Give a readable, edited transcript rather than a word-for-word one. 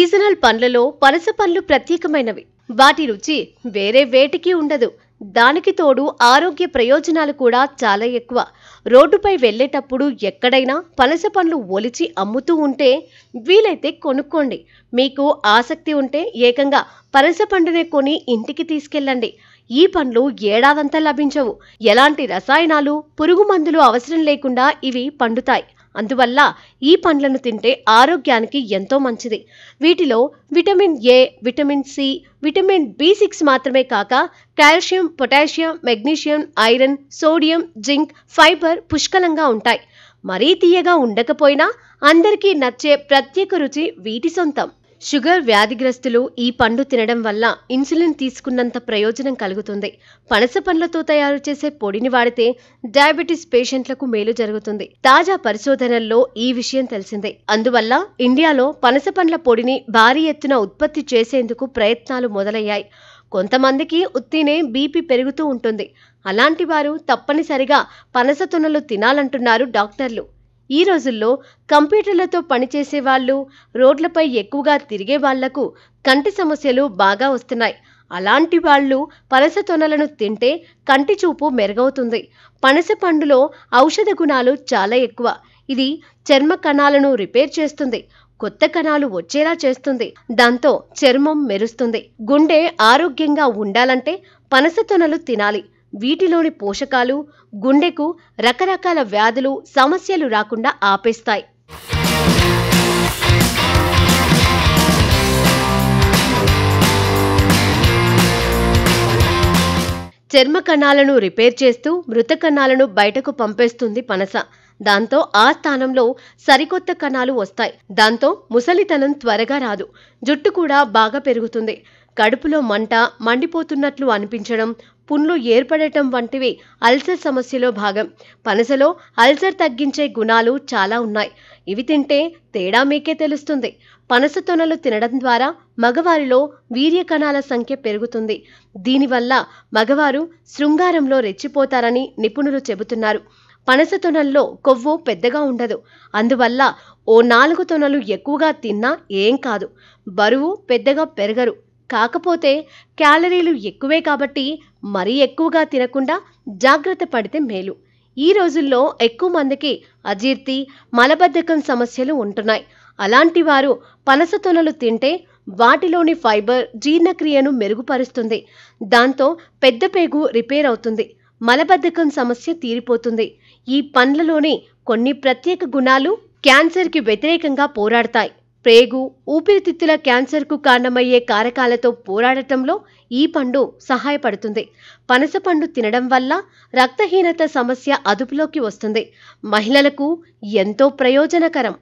Seasonal పండ్లలో పనస పండ్లు ప్రత్యేకమైనవి. వాటి రుచి వేరే వేటికి ఉండదు. దానికి తోడు ఆరోగ్య ప్రయోజనాలు కూడా చాలా ఎక్కువ. రోడ్డుపై వెళ్లేటప్పుడు ఎక్కడైనా పనస పండ్లు ఒలిచి అమ్ముతూ ఉంటే వీలైతే కొనుక్కోండి. మీకు ఆసక్తి ఉంటే ఏకంగా పనస పండునే కొని ఇంటికి తీసుకెళ్ళండి. ఈ పండ్లు ఏడాదంతా లభించవు. ఎలాంటి రసాయనాలు, పురుగు మందులు అవసరం లేకుండా ఇవి పండుతాయి. అందువల్ల ఈ పండ్లను తింటే ఆరోగ్యానికి ఎంతో మంచిది. వీటిలో vitamin A, vitamin C, vitamin బి6 మాత్రమే కాక calcium, potassium, magnesium, iron, sodium, zinc, fibre పుష్కలంగా ఉంటాయి. మరీ తీయగా ఉండకపోయినా అందరికీ నచ్చే ప్రత్యేక రుచి వీటి సొంతం. షుగర్ వ్యాధిగ్రస్తులు ఈ పండు తినడం వల్ల ఇన్సులిన్ తీసుకున్నంత ప్రయోజనం కలుగుతుంది. పనస పండ్లతో తయారు చేసే పొడిని వాడితే డయాబెటీస్ పేషెంట్లకు మేలు జరుగుతుంది. తాజా పరిశోధనల్లో ఈ విషయం తెలిసిందే. అందువల్ల ఇండియాలో పనస పండ్ల పొడిని భారీ ఎత్తున ఉత్పత్తి చేసేందుకు ప్రయత్నాలు మొదలయ్యాయి. కొంతమందికి ఉత్తినే బీపీ పెరుగుతూ ఉంటుంది. అలాంటి వారు తప్పనిసరిగా పనస తొనలు తినాలంటున్నారు డాక్టర్లు. ఈ రోజుల్లో కంప్యూటర్లతో పనిచేసే వాళ్ళు, రోడ్లపై ఎక్కువగా తిరిగే వాళ్లకు కంటి సమస్యలు బాగా వస్తున్నాయి. అలాంటి వాళ్ళు పనస తొనలను తింటే కంటి చూపు మెరుగవుతుంది. పనస పండులో ఔషధ గుణాలు చాలా ఎక్కువ. ఇది చర్మ కణాలను రిపేర్ చేస్తుంది. కొత్త కణాలు వచ్చేలా చేస్తుంది. దాంతో చర్మం మెరుస్తుంది. గుండె ఆరోగ్యంగా ఉండాలంటే పనస తొనలు తినాలి. వీటిలోని పోషకాలు గుండెకు రకరకాల వ్యాధులు, సమస్యలు రాకుండా ఆపేస్తాయి. చర్మ కణాలను రిపేర్ చేస్తూ మృత కణాలను బయటకు పంపేస్తుంది పనస. దాంతో ఆ స్థానంలో సరికొత్త కణాలు వస్తాయి. దాంతో ముసలితనం త్వరగా రాదు. జుట్టు కూడా బాగా పెరుగుతుంది. కడుపులో మంట, మండిపోతున్నట్లు అనిపించడం, పుండ్లు ఏర్పడటం వంటివి అల్సర్ సమస్యలో భాగం. పనసలో అల్సర్ తగ్గించే గుణాలు చాలా ఉన్నాయి. ఇవి తింటే తేడా మీకే తెలుస్తుంది. పనస తొనలు తినడం ద్వారా మగవారిలో వీర్య కణాల సంఖ్య పెరుగుతుంది. దీనివల్ల మగవారు శృంగారంలో రెచ్చిపోతారని నిపుణులు చెబుతున్నారు. పనస తొనల్లో కొవ్వు పెద్దగా ఉండదు. అందువల్ల ఓ 4 తొనలు ఎక్కువగా తిన్నా ఏం కాదు. బరువు పెద్దగా పెరగరు. కాకపోతే క్యాలరీలు ఎక్కువే కాబట్టి మరీ ఎక్కువగా తినకుండా జాగ్రత్త పడితే మేలు. ఈ రోజుల్లో ఎక్కువ మందికి అజీర్తి, మలబద్ధకం సమస్యలు ఉంటున్నాయి. అలాంటి వారు పనస తొనలు తింటే వాటిలోని ఫైబర్ జీర్ణక్రియను మెరుగుపరుస్తుంది. దాంతో పెద్ద పేగు రిపేర్ అవుతుంది. మలబద్ధకం సమస్య తీరిపోతుంది. ఈ పండ్లలోని కొన్ని ప్రత్యేక గుణాలు క్యాన్సర్కి వ్యతిరేకంగా పోరాడతాయి. ప్రేగు, ఊపిరితిత్తుల క్యాన్సర్కు కారణమయ్యే కారకాలతో పోరాడటంలో ఈ పండు సహాయపడుతుంది. పనస పండు తినడం వల్ల రక్తహీనత సమస్య అదుపులోకి వస్తుంది. మహిళలకు ఎంతో ప్రయోజనకరం.